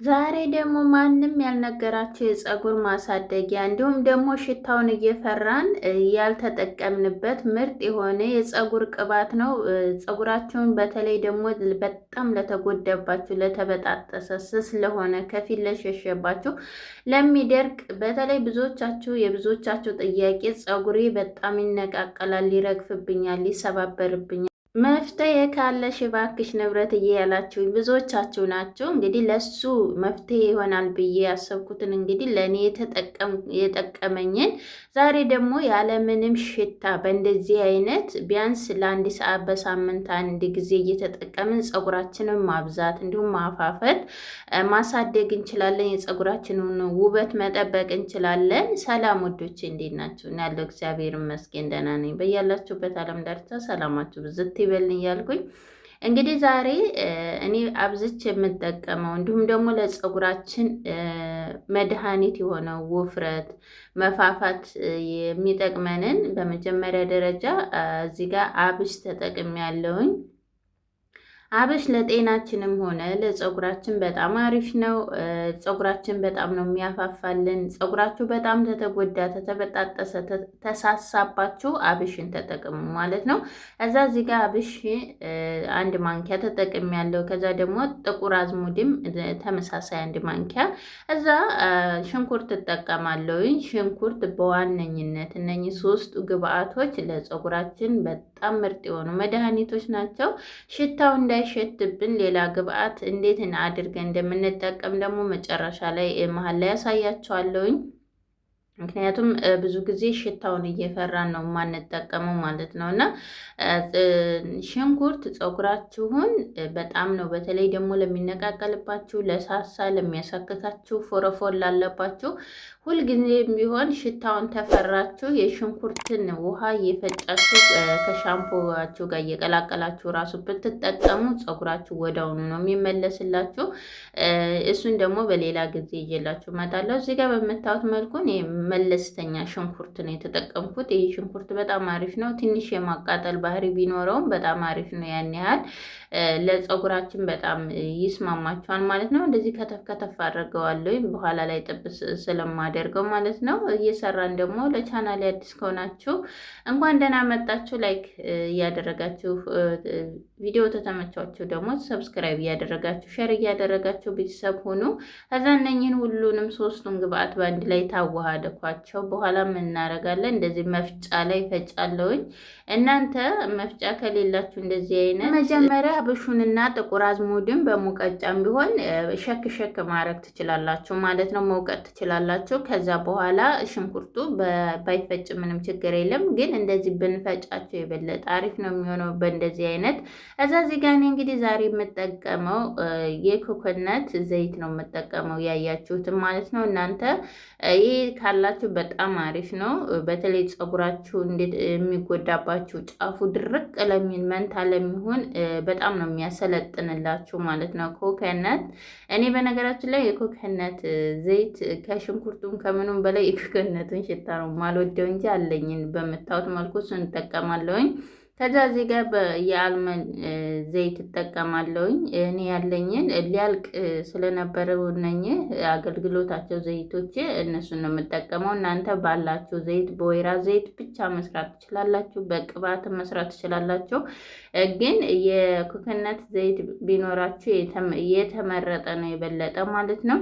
ዛሬ ደግሞ ማንም ያልነገራቸው የፀጉር ማሳደጊያ እንዲሁም ደግሞ ሽታውን እየፈራን ያልተጠቀምንበት ምርጥ የሆነ የፀጉር ቅባት ነው። ፀጉራቸውን በተለይ ደግሞ በጣም ለተጎዳባችሁ፣ ለተበጣጠሰ፣ ስስ ለሆነ፣ ከፊት ለሸሸባችሁ፣ ለሚደርቅ በተለይ የብዙዎቻችሁ ጥያቄ ፀጉሬ በጣም ይነቃቀላል፣ ይረግፍብኛል፣ ይሰባበርብኛል መፍትሄ ካለሽ እባክሽ ንብረትዬ ያላችሁ ብዙዎቻችሁ ናቸው። እንግዲህ ለሱ መፍትሄ ይሆናል ብዬ ያሰብኩትን እንግዲህ ለእኔ የጠቀመኝን ዛሬ ደግሞ ያለምንም ሽታ በእንደዚህ አይነት ቢያንስ ለአንድ ሰዓት በሳምንት አንድ ጊዜ እየተጠቀምን ፀጉራችንን ማብዛት እንዲሁም ማፋፈት ማሳደግ እንችላለን። የፀጉራችንን ውበት መጠበቅ እንችላለን። ሰላም ወዶች እንዴት ናቸው? ያለው እግዚአብሔር ይመስገን ደህና ነኝ። በያላችሁበት ዓለም ዳርቻ ሰላማችሁ ብዝት ይበልኝ እያልኩኝ እንግዲህ ዛሬ እኔ አብዝቼ የምጠቀመው እንዲሁም ደግሞ ለፀጉራችን መድኃኒት የሆነው ውፍረት መፋፋት የሚጠቅመንን በመጀመሪያ ደረጃ እዚህ ጋር አብሽ ተጠቅሜ ያለውኝ። አብሽ ለጤናችንም ሆነ ለፀጉራችን በጣም አሪፍ ነው። ፀጉራችን በጣም ነው የሚያፋፋልን። ፀጉራችሁ በጣም ተተጎዳ፣ ተተበጣጠሰ፣ ተሳሳባችሁ አብሽን ተጠቅሙ ማለት ነው። እዛ እዚህ ጋር አብሽ አንድ ማንኪያ ተጠቅም ያለው። ከዛ ደግሞ ጥቁር አዝሙድም ተመሳሳይ አንድ ማንኪያ። እዛ ሽንኩርት እጠቀማለሁ። ሽንኩርት በዋነኝነት እነኚህ ሶስቱ ግብአቶች ለፀጉራችን በጣም ምርጥ የሆኑ መድኃኒቶች ናቸው። ሽታው እንዳይሸትብን ሌላ ግብአት እንዴት አድርገን እንደምንጠቀም ደግሞ መጨረሻ ላይ መሀል ላይ ያሳያቸዋለሁኝ። ምክንያቱም ብዙ ጊዜ ሽታውን እየፈራን ነው የማንጠቀመው ማለት ነው። እና ሽንኩርት ፀጉራችሁን በጣም ነው በተለይ ደግሞ ለሚነቃቀልባችሁ፣ ለሳሳ፣ ለሚያሳክካችሁ፣ ፎረፎር ላለባችሁ ሁልጊዜም ቢሆን ሽታውን ተፈራችሁ የሽንኩርትን ውሃ እየፈጫችሁ ከሻምፖዋችሁ ጋር እየቀላቀላችሁ ራሱ ብትጠቀሙ ፀጉራችሁ ወዲያውኑ ነው የሚመለስላችሁ። እሱን ደግሞ በሌላ ጊዜ እየላችሁ እመጣለሁ። እዚህ ጋር በምታዩት መልኩ መለስተኛ ሽንኩርት ነው የተጠቀምኩት። ይህ ሽንኩርት በጣም አሪፍ ነው። ትንሽ የማቃጠል ባህሪ ቢኖረውም በጣም አሪፍ ነው። ያን ያህል ለፀጉራችን በጣም ይስማማቸዋል ማለት ነው። እንደዚህ ከተፍ ከተፍ አድርገዋለሁ በኋላ ላይ ጥብስ ስለማደርገው ማለት ነው። እየሰራን ደግሞ ለቻናል አዲስ ከሆናችሁ እንኳን ደህና መጣችሁ። ላይክ እያደረጋችሁ ቪዲዮ ተተመቻችሁ ደግሞ ሰብስክራይብ እያደረጋችሁ ሼር እያደረጋችሁ ቤተሰብ ሆኑ። ከዛ እነኝህን ሁሉንም ሶስቱን ግብአት በአንድ ላይ ታዋሃደኳቸው በኋላ ምን እናደርጋለን? እንደዚህ መፍጫ ላይ ፈጫለሁኝ። እናንተ መፍጫ ከሌላችሁ እንደዚህ አይነት መጀመሪያ አብሹንና ጥቁር አዝሙድን በሙቀጫም ቢሆን ሸክ ሸክ ማድረግ ትችላላችሁ ማለት ነው። መውቀጥ ትችላላችሁ። ከዛ በኋላ ሽንኩርቱ ባይፈጭ ምንም ችግር የለም። ግን እንደዚህ ብንፈጫቸው የበለጠ አሪፍ ነው የሚሆነው በእንደዚህ አይነት። እዛ እዚህ ጋር እኔ እንግዲህ ዛሬ የምጠቀመው የኮኮነት ዘይት ነው የምጠቀመው ያያችሁትም ማለት ነው። እናንተ ይህ ካላችሁ በጣም አሪፍ ነው። በተለይ ፀጉራችሁ እንዴት የሚጎዳባችሁ ጫፉ ድርቅ ለሚል መንታ ለሚሆን በጣም ነው የሚያሰለጥንላችሁ ማለት ነው ኮኮነት። እኔ በነገራችን ላይ የኮኮነት ዘይት ከሽንኩርቱም ከምኑም በላይ የኮኮነቱን ሽታ ነው ማልወደው እንጂ አለኝን በምታዩት መልኩ እሱን እንጠቀማለሁኝ። ከዛ እዚህ ጋር የአልመንድ ዘይት እጠቀማለሁኝ። እኔ ያለኝን ሊያልቅ ስለነበረው እነኝህ አገልግሎታቸው ዘይቶች እነሱን ነው የምጠቀመው። እናንተ ባላችሁ ዘይት በወይራ ዘይት ብቻ መስራት ትችላላችሁ፣ በቅባት መስራት ትችላላችሁ። ግን የኮኮነት ዘይት ቢኖራችሁ የተመረጠ ነው የበለጠ ማለት ነው።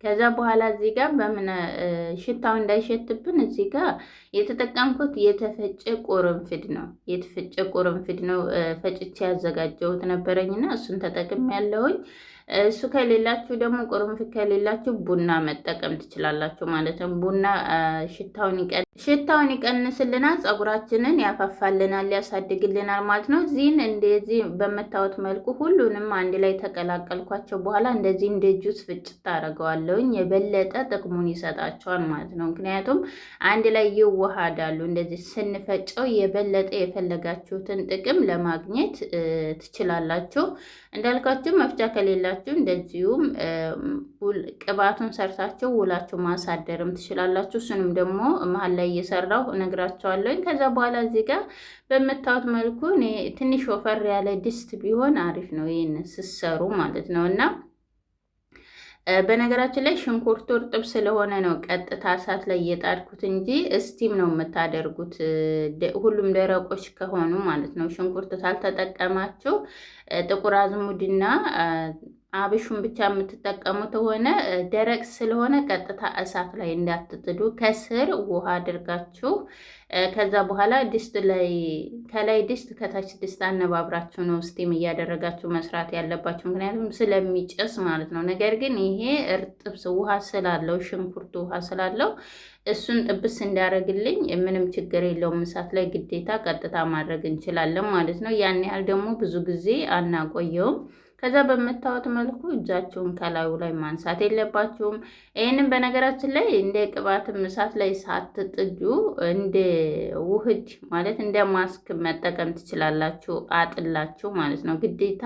ከዛ በኋላ እዚህ ጋር በምን ሽታው እንዳይሸትብን እዚህ ጋር የተጠቀምኩት የተፈጨ ቁርንፍድ ነው። የተፈጨ ቁርንፍድ ነው ፈጭቼ ያዘጋጀሁት ነበረኝና እሱን ተጠቅሜ ያለሁኝ። እሱ ከሌላችሁ ደግሞ ቁርንፍድ ከሌላችሁ ቡና መጠቀም ትችላላችሁ ማለት ነው። ቡና ሽታውን ይቀንስልናል፣ ፀጉራችንን ያፋፋልናል፣ ያሳድግልናል ማለት ነው። እዚህን እንደዚህ በምታዩት መልኩ ሁሉንም አንድ ላይ ተቀላቀልኳቸው በኋላ እንደዚህ እንደ ጁስ ፍጭት አደርገዋለሁኝ። የበለጠ ጥቅሙን ይሰጣቸዋል ማለት ነው። ምክንያቱም አንድ ላይ ይዋሃዳሉ። እንደዚህ ስንፈጨው የበለጠ የፈለጋችሁትን ጥቅም ለማግኘት ትችላላችሁ። እንዳልኳችሁ መፍጫ ከሌላችሁ እንደዚሁም ቅባቱን ሰርታችሁ ውላችሁ ማሳደርም ትችላላችሁ። እሱንም ደግሞ መሀል ላይ እየሰራሁ እነግራቸዋለሁ። ከዛ በኋላ እዚህ ጋር በምታዩት መልኩ እኔ ትንሽ ወፈር ያለ ድስት ቢሆን አሪፍ ነው፣ ይህን ስሰሩ ማለት ነው። እና በነገራችን ላይ ሽንኩርቱ እርጥብ ስለሆነ ነው ቀጥታ እሳት ላይ እየጣድኩት እንጂ እስቲም ነው የምታደርጉት። ሁሉም ደረቆች ከሆኑ ማለት ነው። ሽንኩርት ሳልተጠቀማችሁ ጥቁር አዝሙድና አብሹን ብቻ የምትጠቀሙት ሆነ ደረቅ ስለሆነ ቀጥታ እሳት ላይ እንዳትጥዱ፣ ከስር ውሃ አድርጋችሁ ከዛ በኋላ ድስት ላይ ከላይ ድስት ከታች ድስት አነባብራችሁ ነው ስቲም እያደረጋችሁ መስራት ያለባችሁ፣ ምክንያቱም ስለሚጨስ ማለት ነው። ነገር ግን ይሄ እርጥብ ውሃ ስላለው ሽንኩርቱ ውሃ ስላለው እሱን ጥብስ እንዳደረግልኝ ምንም ችግር የለውም። እሳት ላይ ግዴታ ቀጥታ ማድረግ እንችላለን ማለት ነው። ያን ያህል ደግሞ ብዙ ጊዜ አናቆየውም። ከዛ በምታዩት መልኩ እጃችሁን ከላዩ ላይ ማንሳት የለባችሁም። ይህንን በነገራችን ላይ እንደ ቅባትም እሳት ላይ ሳትጥጁ እንደ ውህድ ማለት እንደ ማስክ መጠቀም ትችላላችሁ፣ አጥላችሁ ማለት ነው። ግዴታ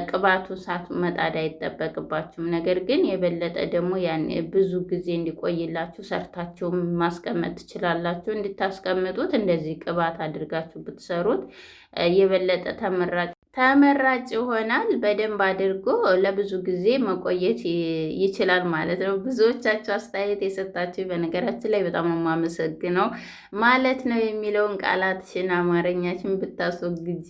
ቅባቱ እሳቱ መጣድ አይጠበቅባችሁም። ነገር ግን የበለጠ ደግሞ ያን ብዙ ጊዜ እንዲቆይላችሁ ሰርታችሁ ማስቀመጥ ትችላላችሁ። እንድታስቀምጡት እንደዚህ ቅባት አድርጋችሁ ብትሰሩት የበለጠ ተመራጭ ይሆናል። በደንብ አድርጎ ለብዙ ጊዜ መቆየት ይችላል ማለት ነው። ብዙዎቻችሁ አስተያየት የሰጣችሁ በነገራችን ላይ በጣም ነው የማመሰግነው ማለት ነው። የሚለውን ቃላትሽን አማርኛችን ብታስወግጂ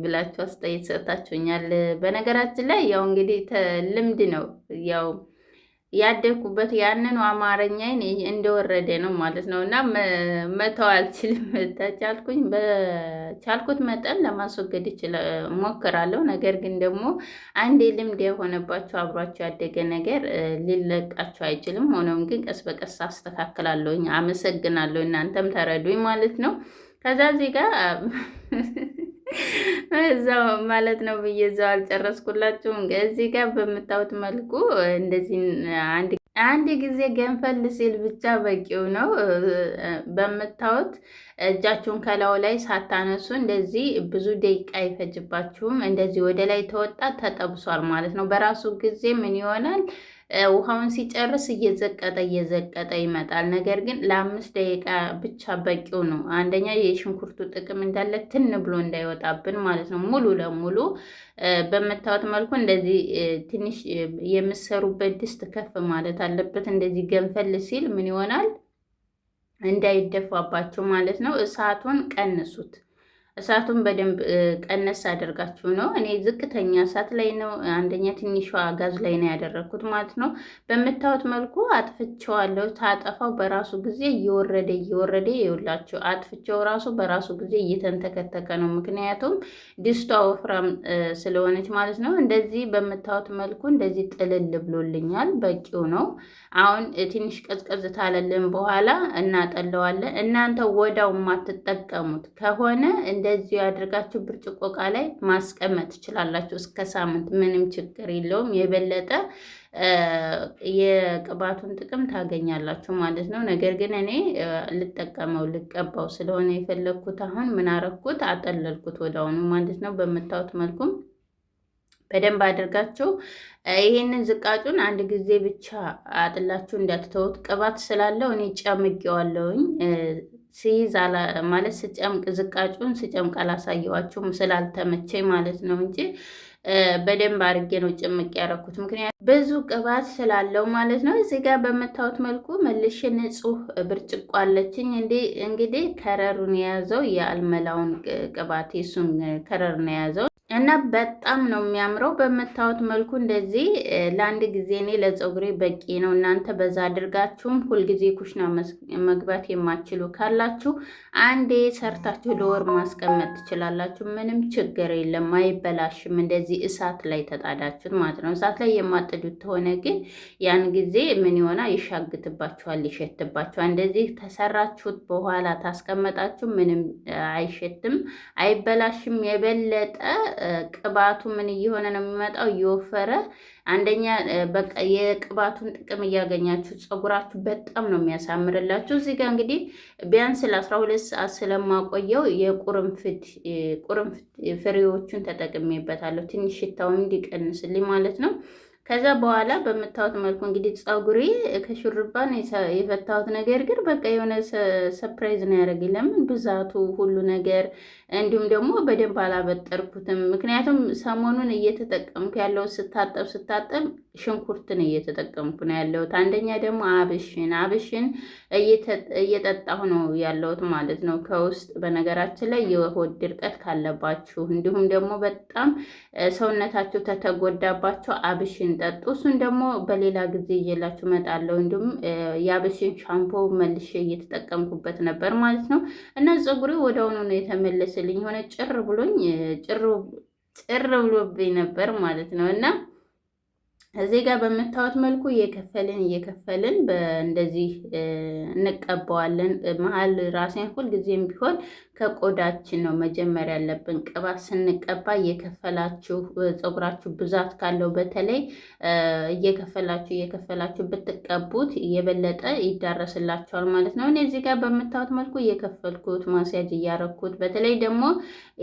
ብላችሁ አስተያየት ሰጣችሁኛል። በነገራችን ላይ ያው እንግዲህ ልምድ ነው ያው ያደግኩበት ያንኑ አማርኛዬን እንደወረደ ነው ማለት ነው። እና መተው አልችልም። ተቻልኩኝ በቻልኩት መጠን ለማስወገድ ሞክራለሁ። ነገር ግን ደግሞ አንዴ ልምድ የሆነባቸው አብሯቸው ያደገ ነገር ሊለቃቸው አይችልም። ሆኖም ግን ቀስ በቀስ አስተካክላለሁኝ። አመሰግናለሁ። እናንተም ተረዱኝ ማለት ነው። ከዛ እዚህ ጋር እዛው ማለት ነው ብዬ እዛው አልጨረስኩላችሁም። እዚህ ጋር በምታዩት መልኩ እንደዚህ አንድ ጊዜ ገንፈል ሲል ብቻ በቂው ነው። በምታዩት እጃችሁን ከላዩ ላይ ሳታነሱ እንደዚህ ብዙ ደቂቃ አይፈጅባችሁም። እንደዚህ ወደ ላይ ተወጣ ተጠብሷል ማለት ነው። በራሱ ጊዜ ምን ይሆናል? ውሃውን ሲጨርስ እየዘቀጠ ይመጣል። ነገር ግን ለ5 ደቂቃ ብቻ በቂው ነው። አንደኛ የሽንኩርቱ ጥቅም እንዳለ ትን ብሎ እንዳይወጣብን ማለት ነው። ሙሉ ለሙሉ በምታዩት መልኩ እንደዚህ ትንሽ የምሰሩበት ድስት ከፍ ማለት አለበት። እንደዚህ ገንፈል ሲል ምን ይሆናል? እንዳይደፋባችሁ ማለት ነው። እሳቱን ቀንሱት። እሳቱን በደንብ ቀነስ አደርጋችሁ ነው። እኔ ዝቅተኛ እሳት ላይ ነው፣ አንደኛ ትንሿ ጋዝ ላይ ነው ያደረግኩት ማለት ነው። በምታዩት መልኩ አጥፍቼዋለሁ። ታጠፋው በራሱ ጊዜ እየወረደ ይውላችሁ፣ አጥፍቼው ራሱ በራሱ ጊዜ እየተንተከተከ ነው። ምክንያቱም ድስቷ ወፍራም ስለሆነች ማለት ነው። እንደዚህ በምታዩት መልኩ እንደዚህ ጥልል ብሎልኛል። በቂው ነው። አሁን ትንሽ ቀዝቀዝ ታለልን በኋላ እናጠለዋለን። እናንተ ወዳው የማትጠቀሙት ከሆነ እንደዚህ ያድርጋችሁ ብርጭቆ ዕቃ ላይ ማስቀመጥ ትችላላችሁ እስከ ሳምንት፣ ምንም ችግር የለውም። የበለጠ የቅባቱን ጥቅም ታገኛላችሁ ማለት ነው። ነገር ግን እኔ ልቀባው ስለሆነ የፈለግኩት አሁን ምን አረኩት? አጠለልኩት ወዳውኑ ማለት ነው። በምታዩት መልኩም በደንብ አድርጋችሁ ይሄንን ዝቃጩን አንድ ጊዜ ብቻ አጥላችሁ እንዳትተውት። ቅባት ስላለው እኔ ጨምቄዋለሁኝ። ሲይዝ ማለት ስጨምቅ ዝቃጩን ስጨምቅ አላሳየዋችሁም ስላልተመቸኝ ማለት ነው እንጂ በደንብ አድርጌ ነው ጭምቅ ያደረኩት፣ ምክንያቱም ብዙ ቅባት ስላለው ማለት ነው። እዚህ ጋር በምታዩት መልኩ መልሼ ንጹህ ብርጭቆ አለችኝ። እንግዲህ ከረሩን የያዘው የአልመላውን ቅባት የሱን ከረር ነው የያዘው እና በጣም ነው የሚያምረው። በምታዩት መልኩ እንደዚህ ለአንድ ጊዜ እኔ ለፀጉሬ በቂ ነው። እናንተ በዛ አድርጋችሁም ሁልጊዜ ኩሽና መግባት የማትችሉ ካላችሁ አንዴ ሰርታችሁ ለወር ማስቀመጥ ትችላላችሁ። ምንም ችግር የለም፣ አይበላሽም። እንደዚህ እሳት ላይ ተጣዳችሁት ማለት ነው። እሳት ላይ የማጥዱት ከሆነ ግን ያን ጊዜ ምን ይሆናል? ይሻግትባችኋል፣ ይሸትባችኋል። እንደዚህ ተሰራችሁት በኋላ ታስቀመጣችሁ ምንም አይሸትም፣ አይበላሽም። የበለጠ ቅባቱ ምን እየሆነ ነው የሚመጣው? እየወፈረ አንደኛ በቃ የቅባቱን ጥቅም እያገኛችሁ ፀጉራችሁ በጣም ነው የሚያሳምርላችሁ። እዚህ ጋር እንግዲህ ቢያንስ ለ12 ሰዓት ስለማቆየው የቁርንፍድ ፍሬዎቹን ተጠቅሜበታለሁ፣ ትንሽ ሽታውን እንዲቀንስልኝ ማለት ነው። ከዛ በኋላ በምታዩት መልኩ እንግዲህ ፀጉሬ ከሹርባ የፈታሁት ነገር ግን በቃ የሆነ ሰፕራይዝ ነው ያደረገኝ። ለምን ብዛቱ ሁሉ ነገር፣ እንዲሁም ደግሞ በደንብ አላበጠርኩትም። ምክንያቱም ሰሞኑን እየተጠቀምኩ ያለው ስታጠብ ሽንኩርትን እየተጠቀምኩ ነው ያለሁት። አንደኛ ደግሞ አብሽን እየጠጣሁ ነው ያለሁት ማለት ነው ከውስጥ። በነገራችን ላይ የሆድ ድርቀት ካለባችሁ እንዲሁም ደግሞ በጣም ሰውነታችሁ ተተጎዳባቸው አብሽን ጠጡ። እሱን ደግሞ በሌላ ጊዜ ይዤላችሁ እመጣለሁ። እንዲሁም የአብሽን ሻምፖ መልሼ እየተጠቀምኩበት ነበር ማለት ነው እና ፀጉሬ ወዲያውኑ ነው የተመለሰልኝ። የሆነ ጭር ብሎብኝ ነበር ማለት ነው እና እዚህ ጋር በምታዩት መልኩ እየከፈልን እንደዚህ እንቀባዋለን። መሀል ራሴን ሁልጊዜም ቢሆን ከቆዳችን ነው መጀመሪያ ያለብን። ቅባት ስንቀባ እየከፈላችሁ ፀጉራችሁ ብዛት ካለው በተለይ እየከፈላችሁ ብትቀቡት የበለጠ ይዳረስላችኋል ማለት ነው። እኔ እዚህ ጋር በምታዩት መልኩ እየከፈልኩት ማስያጅ እያረኩት። በተለይ ደግሞ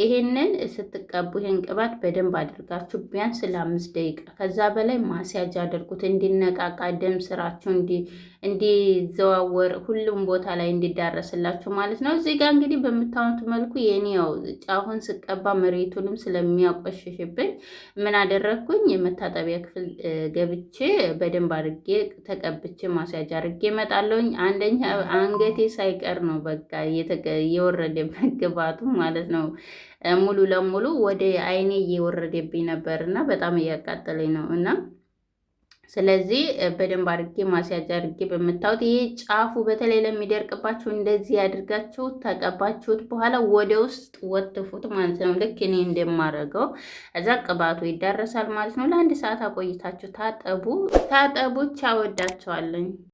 ይሄንን ስትቀቡ ይሄን ቅባት በደንብ አድርጋችሁ ቢያንስ ለ5 ደቂቃ ከዛ በላይ ማስያጅ አድርጉት፣ እንዲነቃቃ ደም ስራችሁ እንዲዘዋወር ሁሉም ቦታ ላይ እንዲዳረስላችሁ ማለት ነው። እዚህ ጋር እንግዲህ በምታዩት መልኩ የኔው ጫፉን ስቀባ መሬቱንም ስለሚያቆሽሽብኝ ምን አደረግኩኝ? የመታጠቢያ ክፍል ገብቼ በደንብ አድርጌ ተቀብቼ ማስያጅ አድርጌ እመጣለሁኝ። አንደኛ አንገቴ ሳይቀር ነው በቃ እየወረደ ግባቱ ማለት ነው። ሙሉ ለሙሉ ወደ አይኔ እየወረደብኝ ነበር እና በጣም እያቃጠለኝ ነው እና ስለዚህ በደንብ አድርጌ ማስያጅ አድርጌ በምታዩት ይሄ ጫፉ በተለይ ለሚደርቅባችሁ እንደዚህ አድርጋችሁ ተቀባችሁት በኋላ ወደ ውስጥ ወትፉት ማለት ነው። ልክ እኔ እንደማደርገው እዛ ቅባቱ ይዳረሳል ማለት ነው። ለ1 ሰዓት አቆይታችሁ ታጠቡ። ቻው፣ እወዳችኋለሁ።